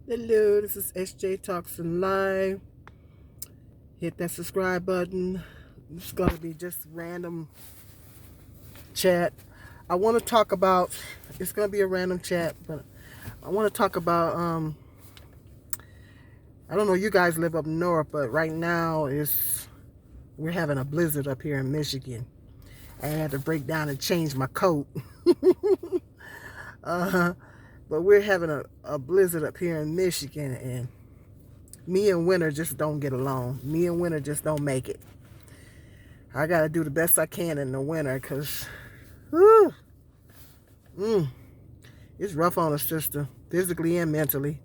Hello, this is SJ Talks and Live. Hit that subscribe button. It's going to be just random chat. I want to talk about, it's going to be a random chat, but I want to talk about, I don't know, you guys live up north, but right now we're having a blizzard up here in Michigan. I had to break down and change my coat. But we're having a blizzard up here in Michigan, and me and winter just don't get along. Me and winter just don't make it. I got to do the best I can in the winter because it's rough on the sister, physically and mentally.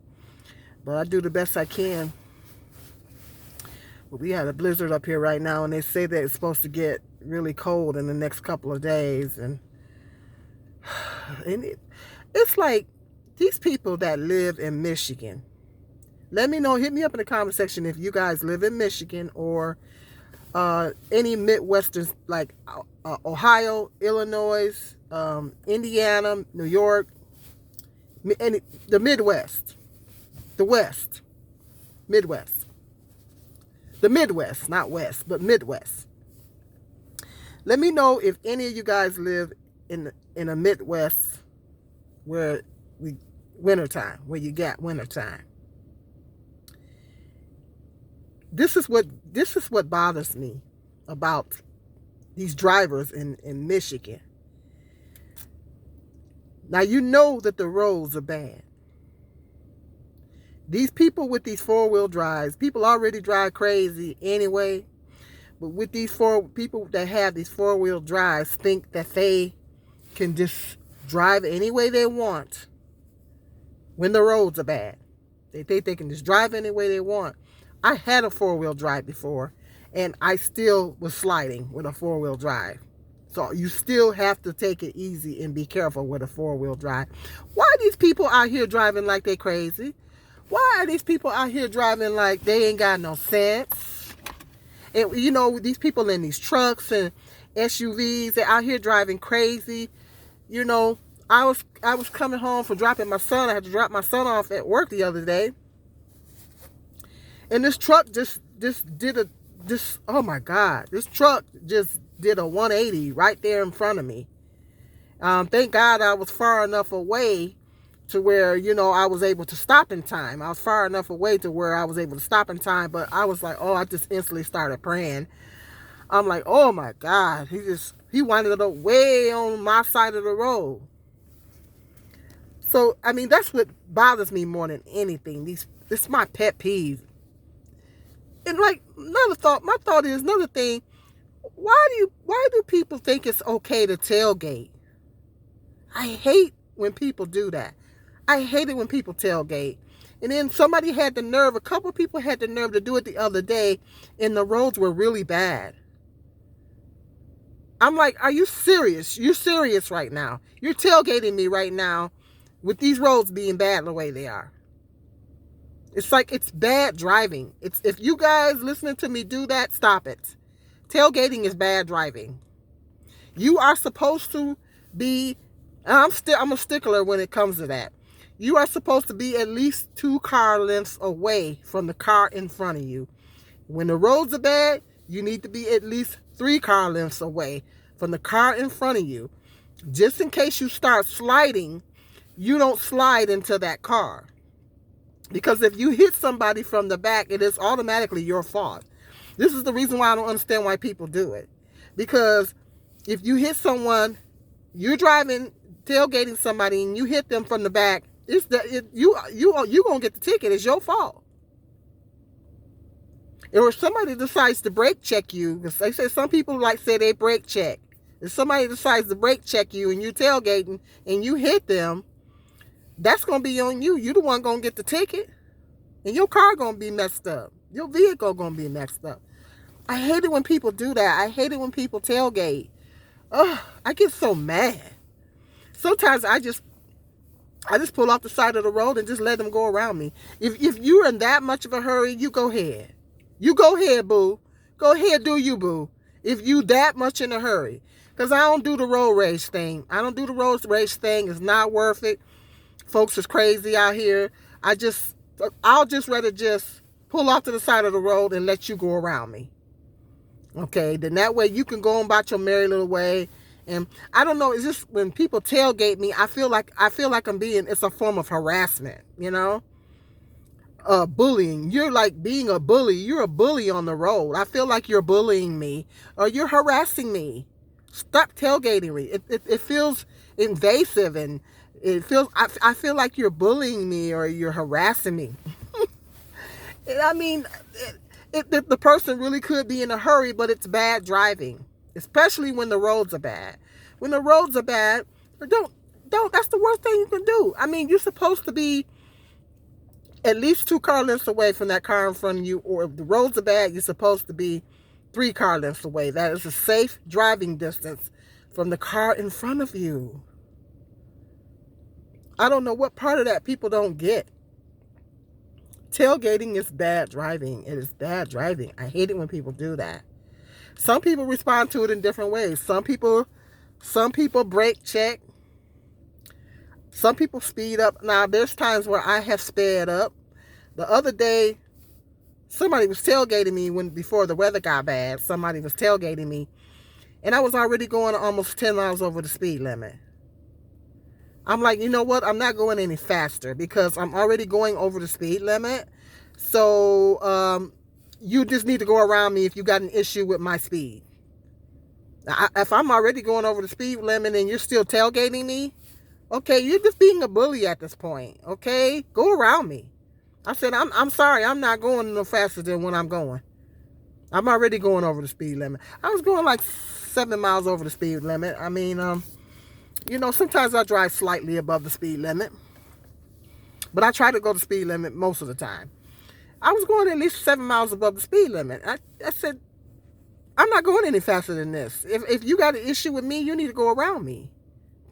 But I do the best I can. But we had a blizzard up here right now, and they say that it's supposed to get really cold in the next couple of days. And it's like these people that live in Michigan. Let me know. Hit me up in the comment section if you guys live in Michigan or any Midwestern, like Ohio, Illinois, Indiana, New York, the Midwest, the West, Midwest, the Midwest, not West, but Midwest. Let me know if any of you guys live in a Midwest where wintertime, where you got wintertime. This is what bothers me about these drivers in Michigan. Now you know that the roads are bad. These people with these four-wheel drives, people already drive crazy anyway, but with these people that have these four-wheel drives think that they can just drive any way they want when the roads are bad. They think they can just drive any way they want. I had a four-wheel drive before, and I still was sliding with a four-wheel drive. So you still have to take it easy and be careful with a four-wheel drive. Why are these people out here driving like they crazy? Why are these people out here driving like they ain't got no sense? And you know, these people in these trucks and SUVs, they're out here driving crazy. You know, I was coming home from dropping my son. I had to drop my son off at work the other day. And this truck just did oh my God, this truck just did a 180 right there in front of me. Thank God I was far enough away to where, you know, I was able to stop in time. I was far enough away to where I was able to stop in time, but I was like, oh, I just instantly started praying. I'm like, oh my God, he winded up way on my side of the road. So, I mean, that's what bothers me more than anything. This is my pet peeve. And like my thought is another thing. Why do people think it's okay to tailgate? I hate when people do that. I hate it when people tailgate. And then a couple of people had the nerve to do it the other day, and the roads were really bad. I'm like, are you serious? You're serious right now. You're tailgating me right now with these roads being bad the way they are. It's like it's bad driving. If you guys listening to me do that, stop it. Tailgating is bad driving. You are supposed to be, I'm a stickler when it comes to that. You are supposed to be at least 2 car lengths away from the car in front of you. When the roads are bad, you need to be at least 3 car lengths away from the car in front of you. Just in case you start sliding, you don't slide into that car. Because if you hit somebody from the back, it is automatically your fault. This is the reason why I don't understand why people do it. Because if you hit someone, you're driving, tailgating somebody, and you hit them from the back, you gonna get the ticket. It's your fault. Or if somebody decides to brake check you, because they say some people say they brake check. If somebody decides to brake check you and you tailgating and you hit them, that's going to be on you. You the one going to get the ticket. And your car going to be messed up. Your vehicle going to be messed up. I hate it when people do that. I hate it when people tailgate. Ugh, I get so mad. Sometimes I just pull off the side of the road and just let them go around me. If you're in that much of a hurry, you go ahead. You go ahead, boo. Go ahead, do you, boo. If you that much in a hurry. Because I don't do the road rage thing. I don't do the road rage thing. It's not worth it. Folks is crazy out here. So I'll just rather just pull off to the side of the road and let you go around me. Okay, then that way you can go about your merry little way. And I don't know, it's just when people tailgate me, I feel like it's a form of harassment, bullying. You're like being a bully. You're a bully on the road. I feel like you're bullying me or you're harassing me. Stop tailgating me. It feels invasive, and I feel like you're bullying me or you're harassing me. I mean, the person really could be in a hurry, but it's bad driving, especially when the roads are bad. When the roads are bad, don't. That's the worst thing you can do. I mean, you're supposed to be at least 2 car lengths away from that car in front of you, or if the roads are bad, you're supposed to be 3 car lengths away. That is a safe driving distance from the car in front of you. I don't know what part of that people don't get. Tailgating is bad driving. It is bad driving. I hate it when people do that. Some people respond to it in different ways. Some people brake check. Some people speed up. Now, there's times where I have sped up. The other day, somebody was tailgating me before the weather got bad. Somebody was tailgating me, and I was already going almost 10 miles over the speed limit. I'm like, you know what? I'm not going any faster because I'm already going over the speed limit. So you just need to go around me if you got an issue with my speed. If I'm already going over the speed limit and you're still tailgating me, okay, you're just being a bully at this point. Okay, go around me. I said, I'm sorry, I'm not going no faster than when I'm going. I'm already going over the speed limit. I was going like 7 miles over the speed limit. I mean, sometimes I drive slightly above the speed limit, but I try to go the speed limit most of the time. I was going at least 7 miles above the speed limit. I said, I'm not going any faster than this. If you got an issue with me, you need to go around me.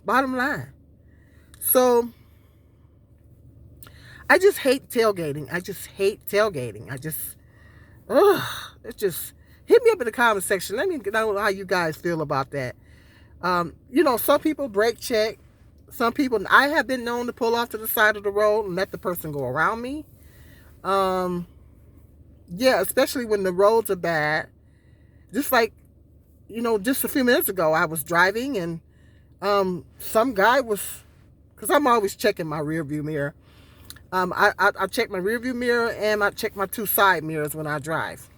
Bottom line. So I just hate tailgating. It just hit me up in the comment section. Let me know how you guys feel about that. Some people brake check. Some people, I have been known to pull off to the side of the road and let the person go around me. Especially when the roads are bad. Just like, just a few minutes ago, I was driving and some guy was, because I'm always checking my rear view mirror. I check my rear view mirror and I check my 2 side mirrors when I drive.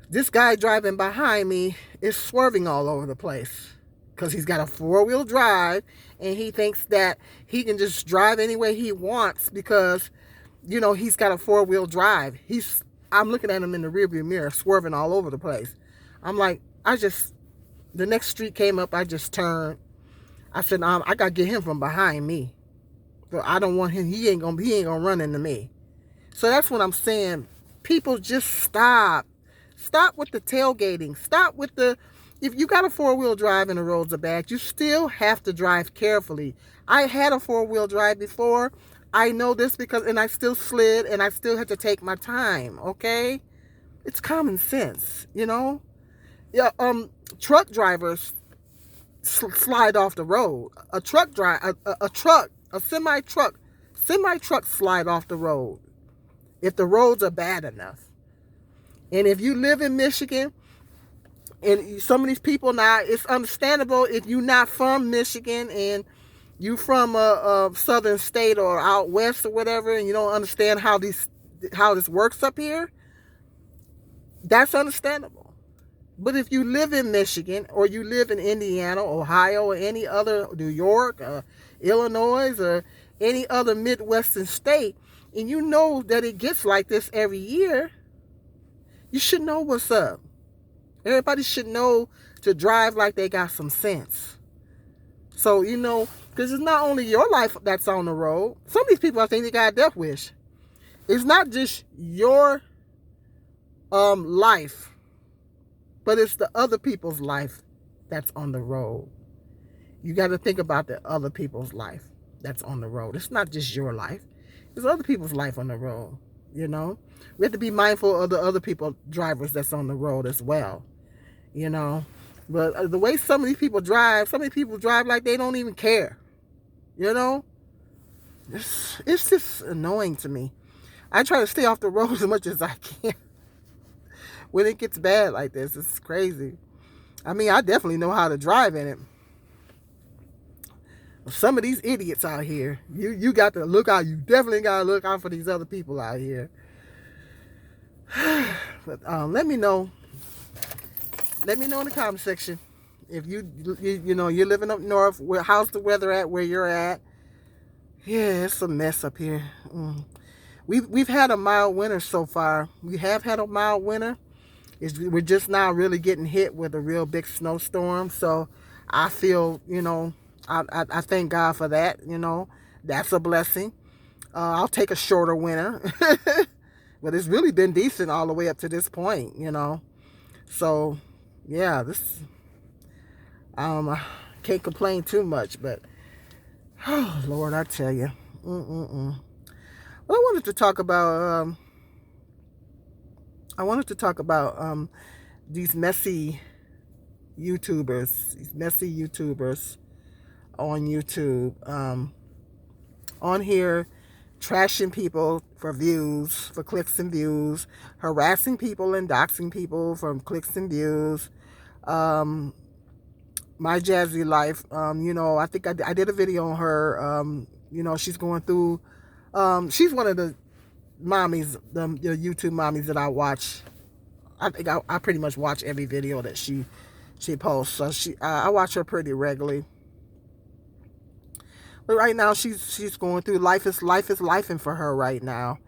This guy driving behind me is swerving all over the place because he's got a 4-wheel drive and he thinks that he can just drive any way he wants because, he's got a 4-wheel drive. I'm looking at him in the rearview mirror, swerving all over the place. I'm like, the next street came up, I just turned. I said, I got to get him from behind me. So I don't want him, he ain't gonna run into me. So that's what I'm saying. People just stop. Stop with the tailgating. Stop with if you got a 4-wheel drive and the roads are bad, you still have to drive carefully. I had a 4-wheel drive before. I know this and I still slid and I still had to take my time, okay? It's common sense, Yeah, truck drivers slide off the road. A semi-truck slide off the road if the roads are bad enough. And if you live in Michigan, and some of these people now, it's understandable if you're not from Michigan and you from a southern state or out west or whatever, and you don't understand how this works up here. That's understandable. But if you live in Michigan or you live in Indiana, Ohio, or any other, New York, Illinois, or any other Midwestern state, and you know that it gets like this every year, you should know what's up. Everybody should know to drive like they got some sense. So, because it's not only your life that's on the road. Some of these people, I think they got a death wish. It's not just your life, but it's the other people's life that's on the road. You got to think about the other people's life that's on the road. It's not just your life. It's other people's life on the road, We have to be mindful of the other drivers that's on the road as well, But the way some of these people drive like they don't even care, It's just annoying to me. I try to stay off the road as much as I can when it gets bad like this. It's crazy. I mean, I definitely know how to drive in it. Some of these idiots out here, you got to look out. You definitely got to look out for these other people out here. But let me know. Let me know in the comment section if you know you're living up north. How's the weather at where you're at? Yeah, it's a mess up here. We've had a mild winter so far. We have had a mild winter. We're just now really getting hit with a real big snowstorm. So I feel, I thank God for that. That's a blessing. I'll take a shorter winter. But it's really been decent all the way up to this point, So, yeah, I can't complain too much, but, oh, Lord, I tell you. Well, I wanted to talk about, these messy YouTubers, on YouTube, on here, trashing people for views, for clicks and views, harassing people and doxing people for clicks and views. My Jazzy Life, I think I did a video on her. She's going through, she's one of the mommies, the YouTube mommies that I watch. I think I pretty much watch every video that she posts. So I watch her pretty regularly. But right now she's going through life is lifing for her right now.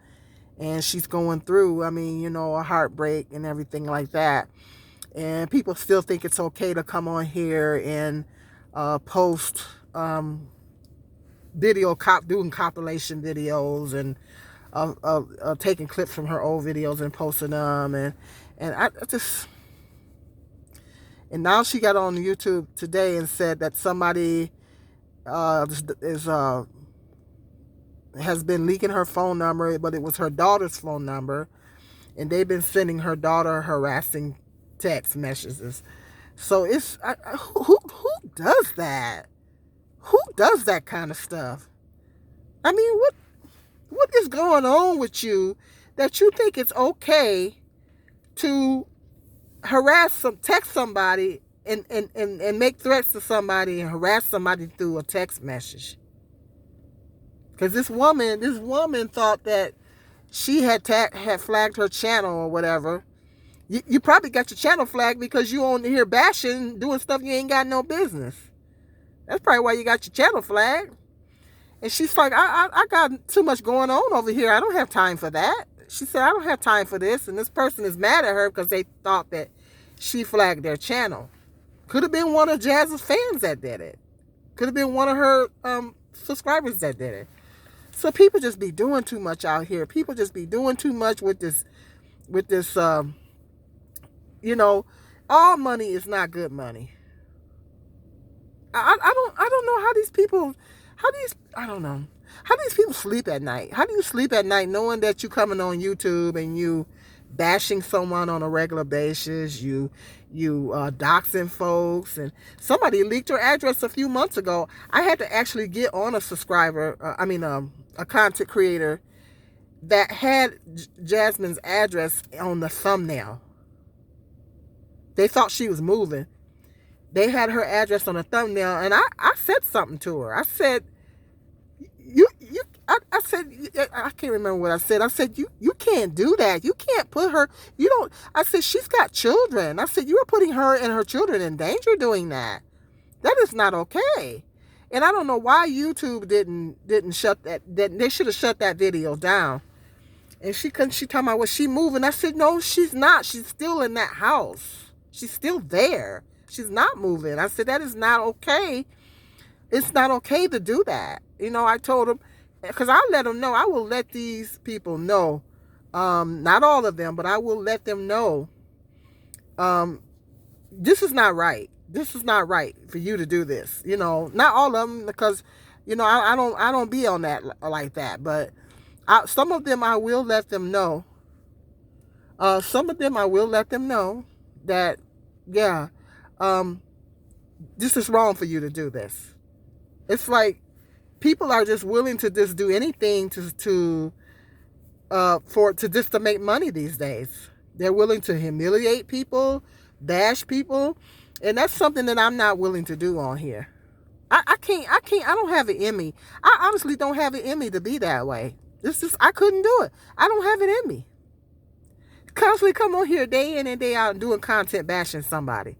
And she's going through, a heartbreak and everything like that. And people still think it's okay to come on here and post doing compilation videos and taking clips from her old videos and posting them. And I just... And now she got on YouTube today and said that somebody has been leaking her phone number, but it was her daughter's phone number, and they've been sending her daughter harassing text messages. So it's who does that? Who does that kind of stuff? I mean, what is going on with you that you think it's okay to text somebody and make threats to somebody and harass somebody through a text message? Because this woman thought that she had flagged her channel or whatever. You probably got your channel flagged because you on here bashing, doing stuff you ain't got no business. That's probably why you got your channel flagged. And she's like, I got too much going on over here. I don't have time for that. She said, I don't have time for this. And this person is mad at her because they thought that she flagged their channel. Could have been one of Jazz's fans that did it. Could have been one of her subscribers that did it. So people just be doing too much out here. People just be doing too much with this, all money is not good money. I don't know how these people sleep at night. How do you sleep at night knowing that you coming on YouTube and you bashing someone on a regular basis, you doxing folks, and somebody leaked her address a few months ago. I had to actually get on a a content creator that had Jasmine's address on the thumbnail. They thought she was moving. They had her address on the thumbnail, and I said something to her. I said, I said, I can't remember what I said. I said, you can't do that. You can't put her, I said, she's got children. I said, you are putting her and her children in danger doing that. That is not okay. And I don't know why YouTube didn't shut that they should have shut that video down. And she talking about, was she moving? I said, no, she's not. She's still in that house. She's still there. She's not moving. I said, that is not okay. It's not okay to do that. I told him, because I let them know, I will let these people know, not all of them, but I will let them know, this is not right. This is not right for you to do this. Not all of them, because, I don't be on that like that, but some of them I will let them know. Some of them I will let them know that, yeah, this is wrong for you to do this. It's like, people are just willing to just do anything to just to make money these days. They're willing to humiliate people, bash people, and that's something that I'm not willing to do on here. I can't, I don't have it in me. I honestly don't have it in me to be that way. I couldn't do it. I don't have it in me. Constantly come on here day in and day out and doing content bashing somebody.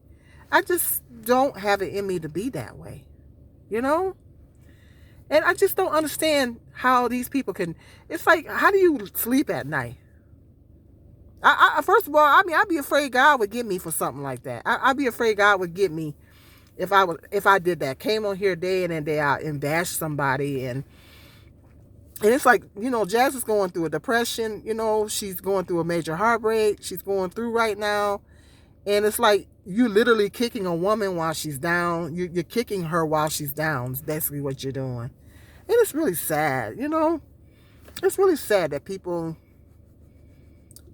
I just don't have it in me to be that way, you know? And I just don't understand how these people can, it's like, how do you sleep at night? First of all, I mean, I'd be afraid God would get me for something like that. I'd be afraid God would get me if I did that. Came on here day in and day out and bashed somebody, and it's like, you know, Jazz is going through a depression, you know, she's going through a major heartbreak, she's going through right now, and it's like, you literally kicking a woman while she's down, you're kicking her while she's down, is basically what you're doing. And it's really sad, you know, it's really sad that people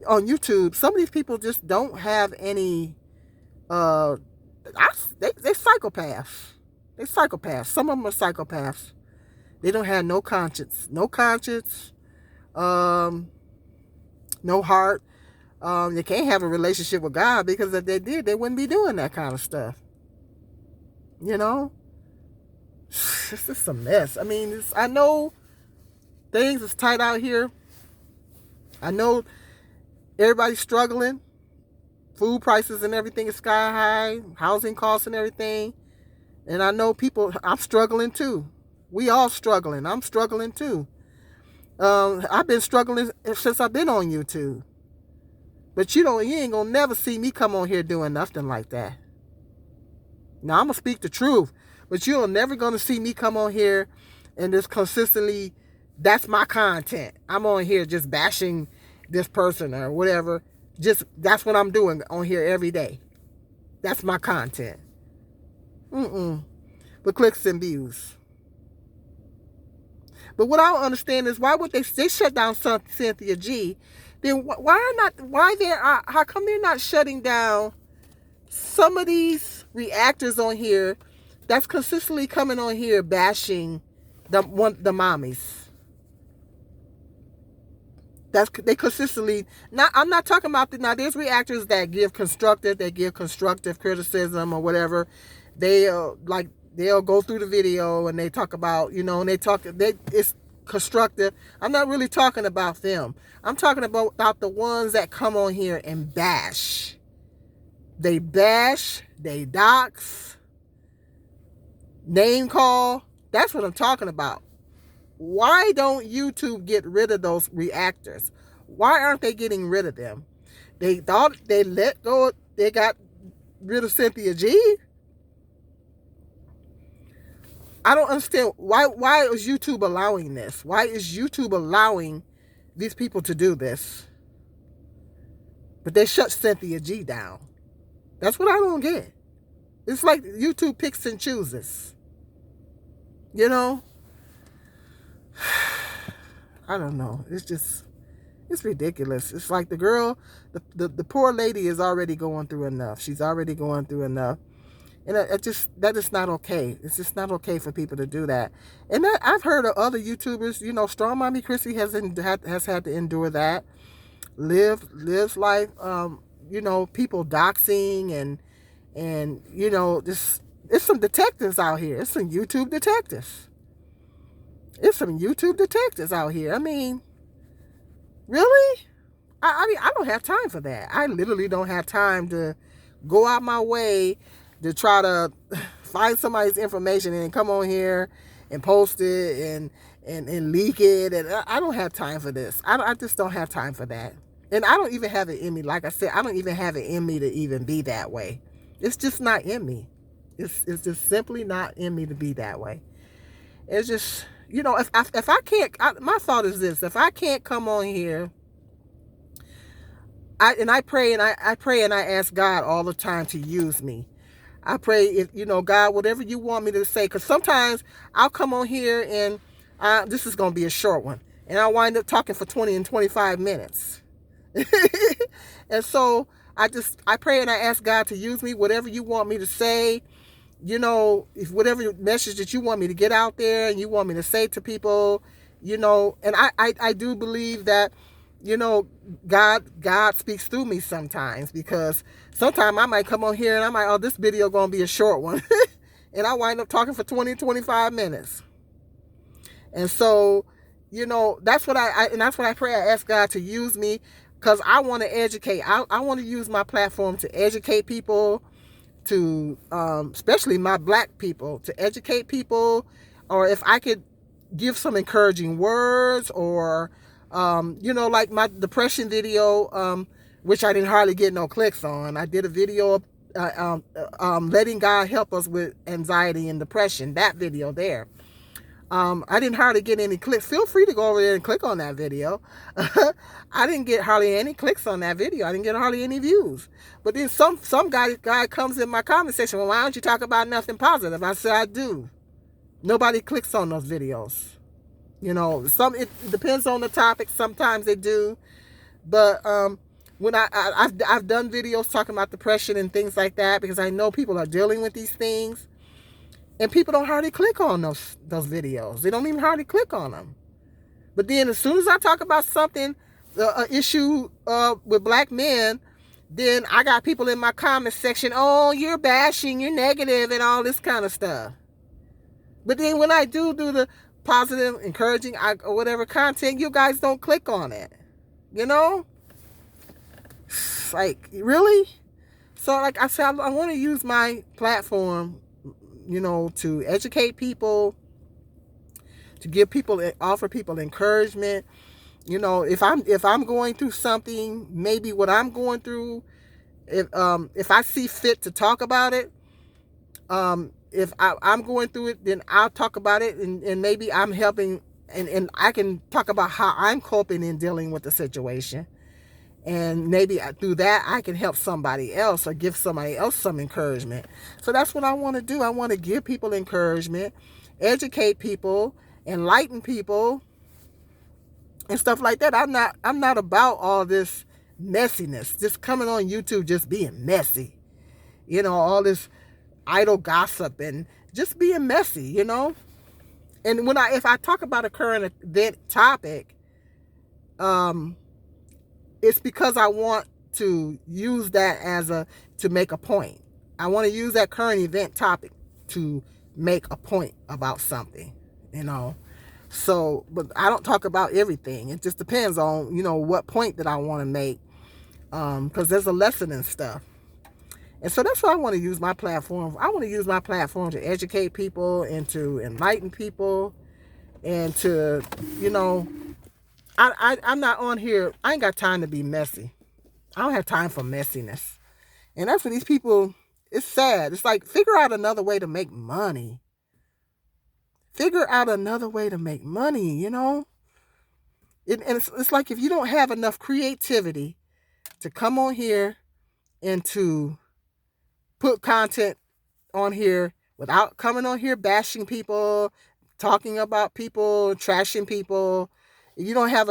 on YouTube, some of these people just don't have any, they psychopaths, some of them are psychopaths. They don't have no conscience, no heart. They can't have a relationship with God, because if they did, they wouldn't be doing that kind of stuff. You know? It's just a mess. I mean, I know things is tight out here. I know everybody's struggling. Food prices and everything is sky high. Housing costs and everything. And I know I'm struggling too. We all struggling. I'm struggling too. I've been struggling since I've been on YouTube. But you ain't gonna never see me come on here doing nothing like that. Now, I'm gonna speak the truth, but you're never gonna see me come on here and just consistently, that's my content. I'm on here just bashing this person or whatever. That's what I'm doing on here every day. That's my content. But clicks and views. But what I don't understand is, why would they shut down Cynthia G? Then how come they're not shutting down some of these reactors on here that's consistently coming on here bashing the mommies? They consistently, I'm not talking about there's reactors that give constructive criticism or whatever. They'll go through the video and they talk about, it's constructive. I'm not really talking about them. I'm talking about the ones that come on here and bash. They bash, they dox, name call. That's what I'm talking about. Why don't YouTube get rid of those reactors? Why aren't they getting rid of them? They thought they got rid of Cynthia G. I don't understand why is YouTube allowing this? Why is YouTube allowing these people to do this? But they shut Cynthia G down. That's what I don't get. It's like YouTube picks and chooses. You know? I don't know. It's ridiculous. It's like the girl, the poor lady is already going through enough. She's already going through enough. And that is not okay. It's just not okay for people to do that. And I've heard of other YouTubers, Strong Mommy Chrissy has had to endure that. Lives life, people doxing and it's some detectives out here. It's some YouTube detectives. Out here. I mean, really? I don't have time for that. I literally don't have time to go out my way to try to find somebody's information and come on here and post it and leak it. And I don't have time for this. I just don't have time for that. And I don't even have it in me. Like I said, I don't even have it in me to even be that way. It's just not in me. It's just simply not in me to be that way. It's just, if I can't, my thought is this: if I can't come on here, I pray and I ask God all the time to use me. I pray, if God, whatever you want me to say, because sometimes I'll come on here and this is going to be a short one, and I'll wind up talking for 20 and 25 minutes. And so I pray and I ask God to use me, whatever you want me to say. you know, if whatever message that you want me to get out there and you want me to say to people, you know, and I do believe that, you know, God speaks through me sometimes, because sometimes I might come on here and I might, oh, this video gonna be a short one. And I wind up talking for 20-25 minutes. And so, you know, that's what and that's what I pray. I ask God to use me, because I want to educate. I want to use my platform to educate people, to especially my black people, to educate people, or if I could give some encouraging words, or you know, like my depression video, which I didn't hardly get no clicks on. I did a video letting God help us with anxiety and depression. That video there. I didn't hardly get any clicks. Feel free to go over there and click on that video. I didn't get hardly any clicks on that video. I didn't get hardly any views. But then some guy comes in my comment section, well, why don't you talk about nothing positive? I said, I do. Nobody clicks on those videos. You know, it depends on the topic. Sometimes they do. But when I've done videos talking about depression and things like that, because I know people are dealing with these things. And people don't hardly click on those videos. They don't even hardly click on them. But then as soon as I talk about something, an issue with black men, then I got people in my comment section, oh, you're bashing, you're negative, and all this kind of stuff. But then when I do the positive, encouraging, or whatever content, you guys don't click on it. You know? It's like, really? So like I said, I want to use my platform, you know, to educate people, to give people, offer people encouragement. You know, if I'm going through something, maybe what I'm going through, if I see fit to talk about it, if I'm going through it, then I'll talk about it, and maybe I'm helping, and I can talk about how I'm coping in dealing with the situation. And maybe through that, I can help somebody else or give somebody else some encouragement. So that's what I want to do. I want to give people encouragement, educate people, enlighten people, and stuff like that. I'm not about all this messiness, just coming on YouTube, just being messy. You know, all this idle gossip and just being messy, you know. And if I talk about a current event topic, it's because I want to use that to make a point. I want to use that current event topic to make a point about something, you know. So, but I don't talk about everything. It just depends on, you know, what point that I want to make, because there's a lesson in stuff. And so that's why I want to use my platform. I want to use my platform to educate people and to enlighten people and to, you know, I'm not on here. I ain't got time to be messy. I don't have time for messiness. And that's what these people, it's sad. It's like, figure out another way to make money. Figure out another way to make money, you know? And it's like, if you don't have enough creativity to come on here and to put content on here without coming on here bashing people, talking about people, trashing people, if you don't have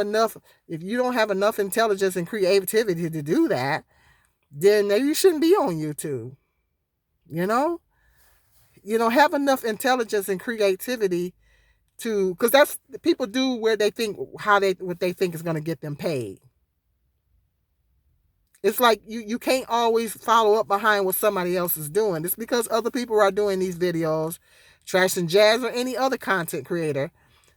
enough intelligence and creativity to do that, then maybe you shouldn't be on YouTube. You know? You know, have enough intelligence and creativity to, because that's, people do where they think, what they think is going to get them paid. It's like you can't always follow up behind what somebody else is doing. It's because other people are doing these videos, trashing Jazz or any other content creator.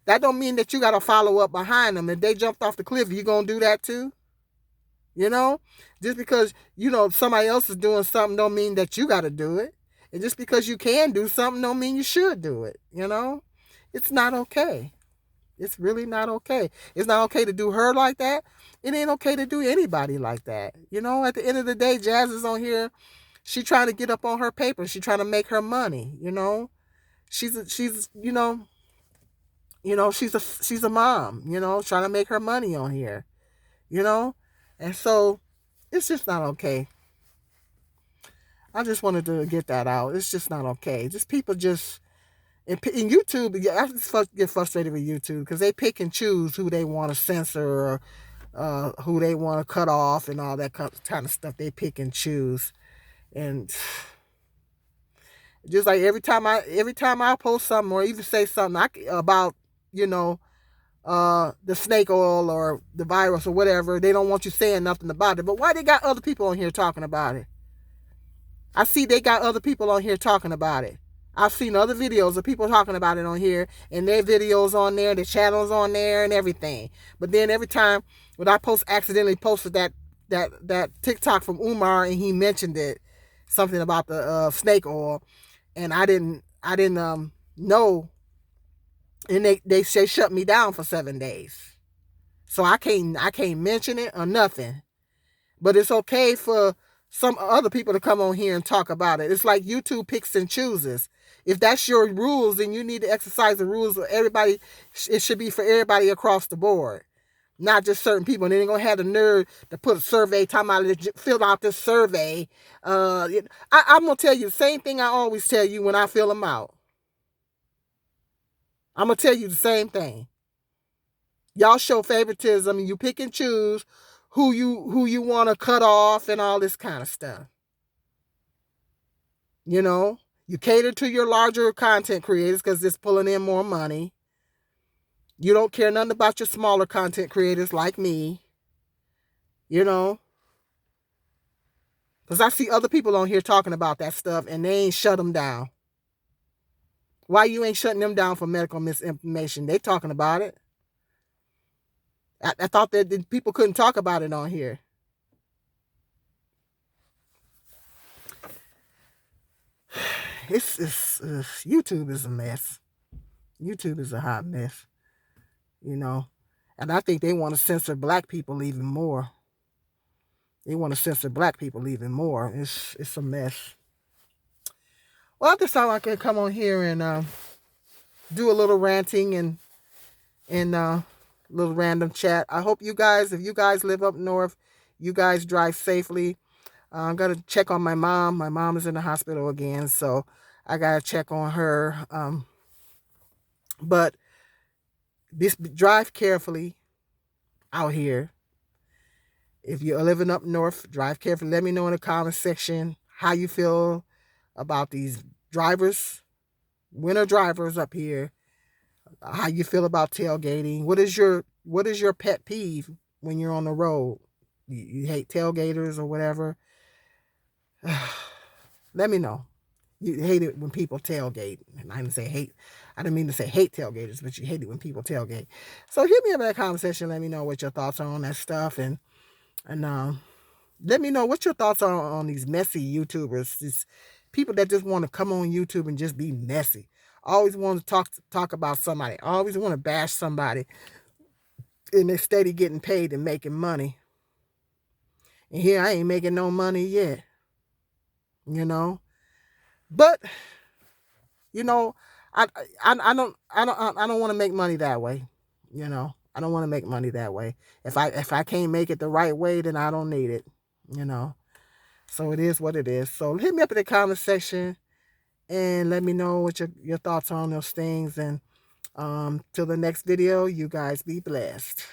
That don't mean that you got to follow up behind them. If they jumped off the cliff, you going to do that too? You know? Just because, you know, somebody else is doing something don't mean that you got to do it. And just because you can do something don't mean you should do it. You know? It's not okay. It's really not okay. It's not okay to do her like that. It ain't okay to do anybody like that. You know, at the end of the day, Jazz is on here. She trying to get up on her paper. She trying to make her money, you know? She's you know, she's a mom, you know, trying to make her money on here, you know? And so it's just not okay. I just wanted to get that out. It's just not okay. Just people just, in YouTube, I just get frustrated with YouTube because they pick and choose who they want to censor or who they want to cut off and all that kind of stuff. They pick and choose. And Just like every time I post something or even say something about, you know, the snake oil or the virus or whatever, they don't want you saying nothing about it. But why they got other people on here talking about it? I see they got other people on here talking about it. I've seen other videos of people talking about it on here, and their videos on there, the channels on there, and everything. But then every time when I accidentally posted that TikTok from Umar, and he mentioned it, something about the snake oil, and I didn't know, and they shut me down for 7 days. So I can't mention it or nothing. But it's okay for some other people to come on here and talk about it. It's like YouTube picks and chooses. If that's your rules, then you need to exercise the rules of everybody. It should be for everybody across the board, not just certain people. And then they're going to have the nerve to put a survey, talking about fill out this survey. I'm going to tell you the same thing I always tell you when I fill them out. I'm going to tell you the same thing. Y'all show favoritism and you pick and choose who you want to cut off and all this kind of stuff. You know, you cater to your larger content creators because it's pulling in more money. You don't care nothing about your smaller content creators like me. You know, because I see other people on here talking about that stuff and they ain't shut them down. Why you ain't shutting them down for medical misinformation? They talking about it. I thought that people couldn't talk about it on here. It's YouTube is a mess. YouTube is a hot mess, you know. And I think they want to censor black people even more. They want to censor black people even more. It's a mess. Well, I just thought I could come on here and do a little ranting and little random chat. I hope you guys, if you guys live up north, you guys drive safely. I'm going to check on my mom. My mom is in the hospital again, so I got to check on her. But drive carefully out here. If you're living up north, drive carefully. Let me know in the comment section how you feel about these drivers, winter drivers up here. How you feel about tailgating. What is your pet peeve when you're on the road? You hate tailgaters or whatever? Let me know. You hate it when people tailgate. And I didn't mean to say hate tailgaters, but you hate it when people tailgate. So hit me up in that comment section. Let me know what your thoughts are on that stuff. And let me know what your thoughts are on these messy YouTubers. These people that just want to come on YouTube and just be messy. Always want to talk about somebody. Always want to bash somebody. And they're steady getting paid and making money. And here I ain't making no money yet. You know? But you know, I don't want to make money that way. You know, I don't want to make money that way. If I can't make it the right way, then I don't need it. You know, so it is what it is. So hit me up in the comment section and let me know what your thoughts are on those things. And till the next video, you guys be blessed.